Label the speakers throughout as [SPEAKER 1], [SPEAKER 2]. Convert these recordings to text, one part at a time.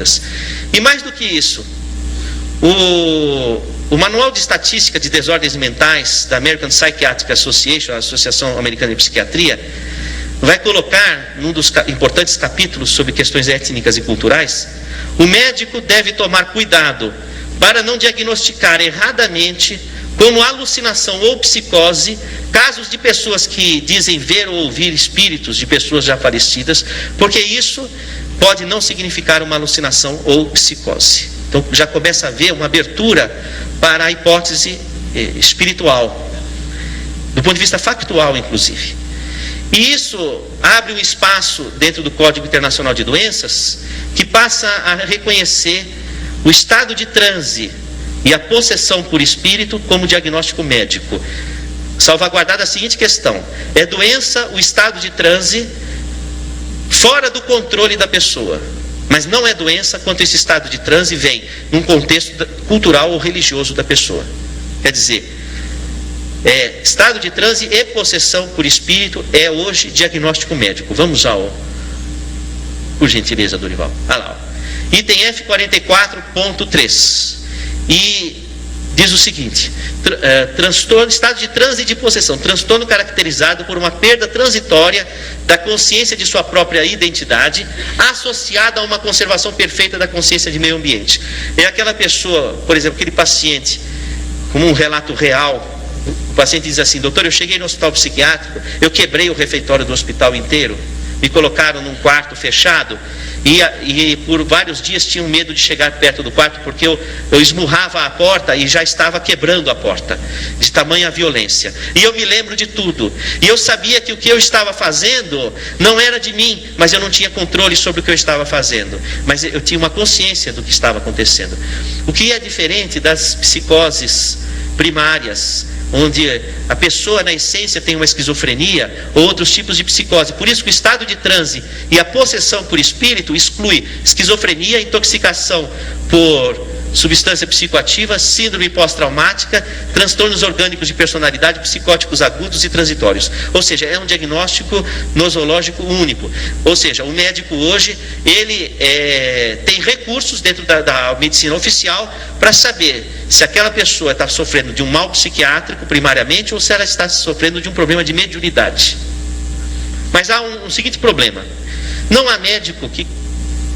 [SPEAKER 1] vidas. E mais do que isso, o Manual de Estatística de Desordens Mentais da American Psychiatric Association, a Associação Americana de Psiquiatria, vai colocar, num dos importantes capítulos sobre questões étnicas e culturais, o médico deve tomar cuidado para não diagnosticar erradamente como alucinação ou psicose casos de pessoas que dizem ver ou ouvir espíritos de pessoas já falecidas, porque isso pode não significar uma alucinação ou psicose. Então já começa a haver uma abertura para a hipótese espiritual, do ponto de vista factual, inclusive. E isso abre um espaço dentro do Código Internacional de Doenças que passa a reconhecer o estado de transe e a possessão por espírito como diagnóstico médico, salvaguardada a seguinte questão: é doença o estado de transe fora do controle da pessoa, mas não é doença quando esse estado de transe vem num contexto cultural ou religioso da pessoa. Quer dizer, estado de transe e possessão por espírito é hoje diagnóstico médico. Vamos por gentileza, Dorival. Olha lá, item F44.3. E diz o seguinte: transtorno, estado de transe e de possessão, transtorno caracterizado por uma perda transitória da consciência de sua própria identidade, associada a uma conservação perfeita da consciência de meio ambiente. É aquela pessoa, por exemplo, aquele paciente, como um relato real, o paciente diz assim: doutor, eu cheguei no hospital psiquiátrico, eu quebrei o refeitório do hospital inteiro, me colocaram num quarto fechado, e por vários dias tinham medo de chegar perto do quarto, porque eu esmurrava a porta e já estava quebrando a porta, de tamanha violência. E eu me lembro de tudo, e eu sabia que o que eu estava fazendo não era de mim, mas eu não tinha controle sobre o que eu estava fazendo, mas eu tinha uma consciência do que estava acontecendo. O que é diferente das psicoses primárias, onde a pessoa na essência tem uma esquizofrenia ou outros tipos de psicose. Por isso que o estado de transe e a possessão por espírito exclui esquizofrenia, intoxicação por substância psicoativa, síndrome pós-traumática, transtornos orgânicos de personalidade, psicóticos agudos e transitórios. Ou seja, é um diagnóstico nosológico único. Ou seja, o médico hoje, ele tem recursos dentro da medicina oficial para saber se aquela pessoa está sofrendo de um mal psiquiátrico primariamente ou se ela está sofrendo de um problema de mediunidade. Mas há um seguinte problema: não há médico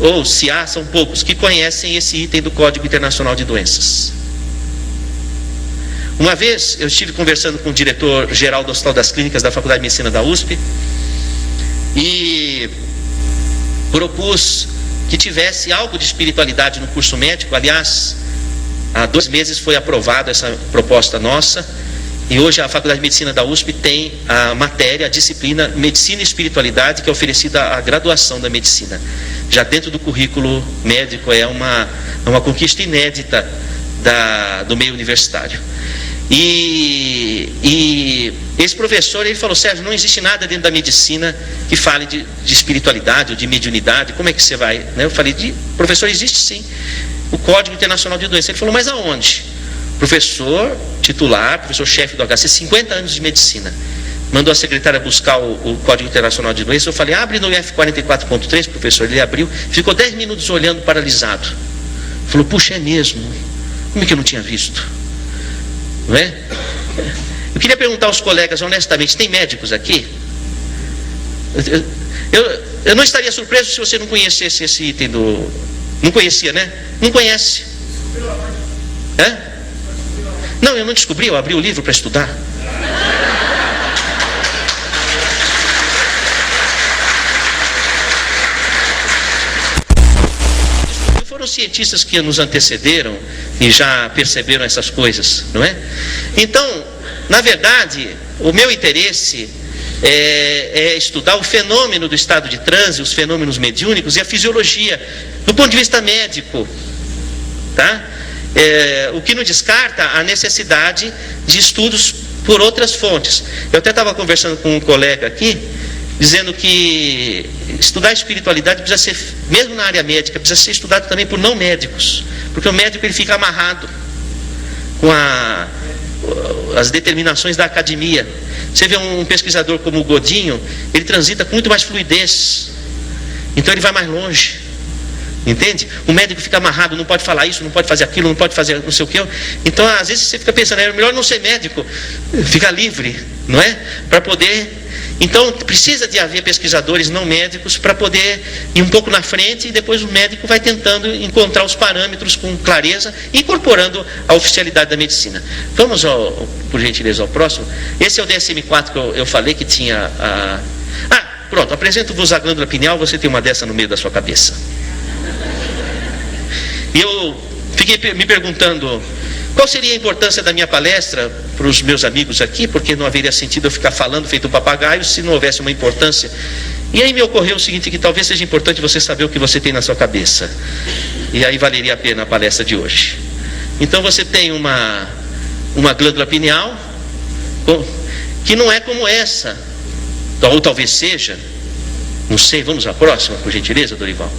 [SPEAKER 1] ou se há, são poucos que conhecem esse item do Código Internacional de Doenças. Uma vez eu estive conversando com o diretor-geral do Hospital das Clínicas da Faculdade de Medicina da USP e propus que tivesse algo de espiritualidade no curso médico. Aliás, há 2 meses foi aprovada essa proposta nossa, e hoje a Faculdade de Medicina da USP tem a matéria, a disciplina Medicina e Espiritualidade, que é oferecida à graduação da medicina. Já dentro do currículo médico, é uma conquista inédita do meio universitário. E esse professor, ele falou: Sérgio, não existe nada dentro da medicina que fale de espiritualidade ou de mediunidade, como é que você vai? Eu falei: professor, existe sim, o Código Internacional de Doenças. Ele falou: mas aonde? Professor titular, professor-chefe do HC, 50 anos de medicina, mandou a secretária buscar o Código Internacional de Doenças. Eu falei: abre no F44.3, professor. Ele abriu, ficou 10 minutos olhando, paralisado. Falou: puxa, é mesmo? Como é que eu não tinha visto? Não é? Eu queria perguntar aos colegas, honestamente, tem médicos aqui? Eu não estaria surpreso se você não conhecesse esse item do... Não conhecia, né? Não conhece. Não, eu não descobri, eu abri o livro para estudar. Foram cientistas que nos antecederam e já perceberam essas coisas, não é? Então, na verdade, o meu interesse é estudar o fenômeno do estado de transe, os fenômenos mediúnicos e a fisiologia, do ponto de vista médico, tá? O que não descarta a necessidade de estudos por outras fontes. Eu até estava conversando com um colega aqui, dizendo que estudar espiritualidade precisa ser, mesmo na área médica, precisa ser estudado também por não médicos, porque o médico, ele fica amarrado com as determinações da academia. Você vê um pesquisador como o Godinho, ele transita com muito mais fluidez, então ele vai mais longe, Entende? O médico fica amarrado, não pode falar isso, não pode fazer aquilo, não pode fazer não sei o que. Então, às vezes você fica pensando, é melhor não ser médico, ficar livre, não é? Para poder... Então, precisa de haver pesquisadores não médicos para poder ir um pouco na frente, e depois o médico vai tentando encontrar os parâmetros com clareza, incorporando a oficialidade da medicina. Vamos, por gentileza, ao próximo. Esse é o DSM-4 que eu falei que tinha a... Pronto, apresento-vos a glândula pineal, você tem uma dessa no meio da sua cabeça. E eu fiquei me perguntando qual seria a importância da minha palestra para os meus amigos aqui, porque não haveria sentido eu ficar falando feito um papagaio se não houvesse uma importância. E aí me ocorreu o seguinte, que talvez seja importante você saber o que você tem na sua cabeça. E aí valeria a pena a palestra de hoje. Então você tem uma glândula pineal, que não é como essa, ou talvez seja, não sei, vamos à próxima, por gentileza, Dorival.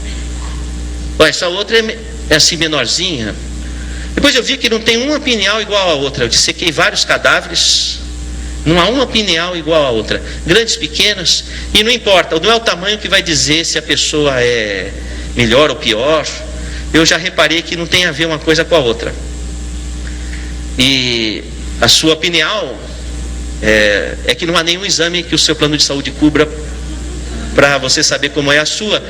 [SPEAKER 1] Essa outra é assim menorzinha. Depois eu vi que não tem uma pineal igual a outra. Eu dissequei vários cadáveres, não há uma pineal igual a outra. Grandes, pequenas, e não importa, não é o tamanho que vai dizer se a pessoa é melhor ou pior. Eu já reparei que não tem a ver uma coisa com a outra. E a sua pineal é que não há nenhum exame que o seu plano de saúde cubra para você saber como é a sua.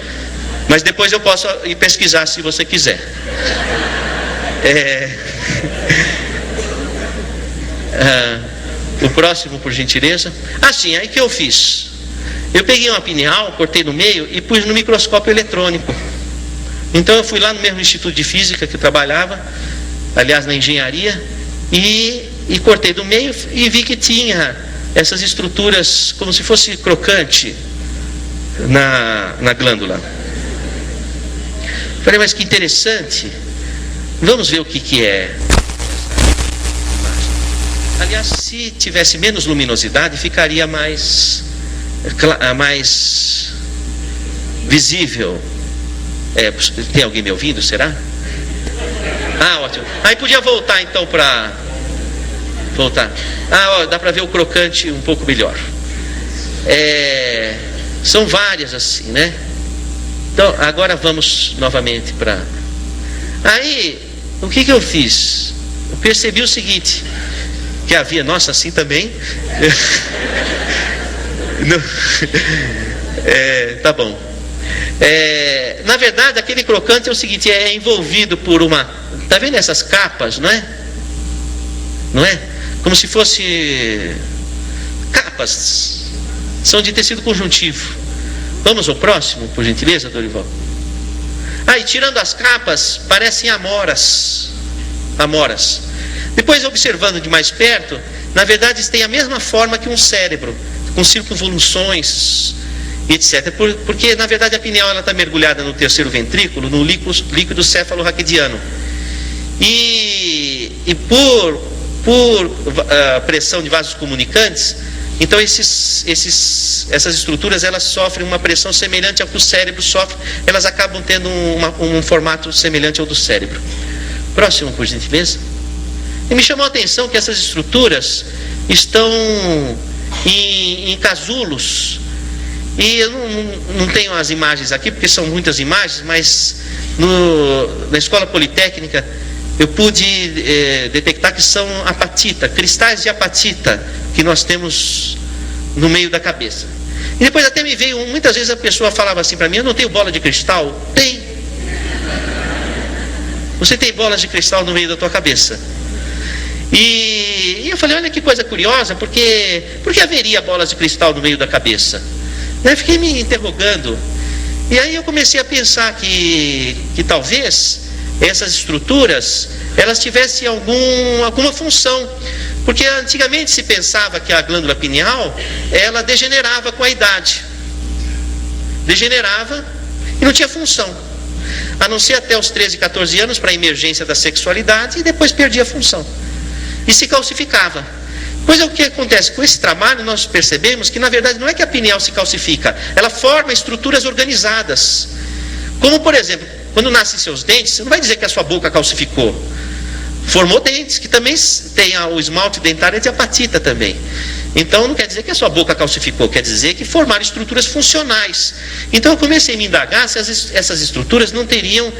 [SPEAKER 1] Mas depois eu posso ir pesquisar se você quiser. O próximo, por gentileza. Sim, aí que eu fiz? Eu peguei uma pineal, cortei no meio e pus no microscópio eletrônico. Então eu fui lá no mesmo instituto de física que eu trabalhava, aliás na engenharia, e cortei do meio e vi que tinha essas estruturas como se fosse crocante na glândula. Falei, mas que interessante. Vamos ver o que é. Aliás, se tivesse menos luminosidade, ficaria mais visível. Tem alguém me ouvindo, será? Ótimo. Aí podia voltar então para... Voltar. Dá para ver o crocante um pouco melhor. São várias assim, né? Então, agora vamos novamente para... Aí, o que eu fiz? Eu percebi o seguinte, que havia... Nossa, assim também? Tá bom. Na verdade, aquele crocante é o seguinte, é envolvido por uma... Tá vendo essas capas, não é? Não é? Como se fosse capas. São de tecido conjuntivo. Vamos ao próximo, por gentileza, Dorival. E tirando as capas, parecem amoras. Depois, observando de mais perto, na verdade, eles têm a mesma forma que um cérebro, com circunvoluções, etc. Porque, na verdade, a pineal está mergulhada no terceiro ventrículo, no líquido céfalo-raquidiano. E por pressão de vasos comunicantes, então essas estruturas, elas sofrem uma pressão semelhante ao que o cérebro sofre, elas acabam tendo um formato semelhante ao do cérebro. Próximo, por gentileza. E me chamou a atenção que essas estruturas estão em casulos. E eu não tenho as imagens aqui, porque são muitas imagens, mas na escola politécnica eu pude detectar que são apatita, cristais de apatita que nós temos no meio da cabeça. E depois até me veio, muitas vezes a pessoa falava assim para mim, eu não tenho bola de cristal? Tem. Você tem bolas de cristal no meio da tua cabeça. E eu falei, olha que coisa curiosa, por que haveria bolas de cristal no meio da cabeça? Eu fiquei me interrogando. E aí eu comecei a pensar que talvez essas estruturas, elas tivessem alguma função. Porque antigamente se pensava que a glândula pineal, ela degenerava com a idade. Degenerava e não tinha função. A não ser até os 13, 14 anos para a emergência da sexualidade, e depois perdia a função. E se calcificava. Pois é, o que acontece? Com esse trabalho nós percebemos que na verdade não é que a pineal se calcifica, ela forma estruturas organizadas. Como por exemplo, quando nascem seus dentes, você não vai dizer que a sua boca calcificou. Formou dentes, que também tem o esmalte dentário de apatita também. Então não quer dizer que a sua boca calcificou, quer dizer que formaram estruturas funcionais. Então eu comecei a me indagar se essas estruturas não teriam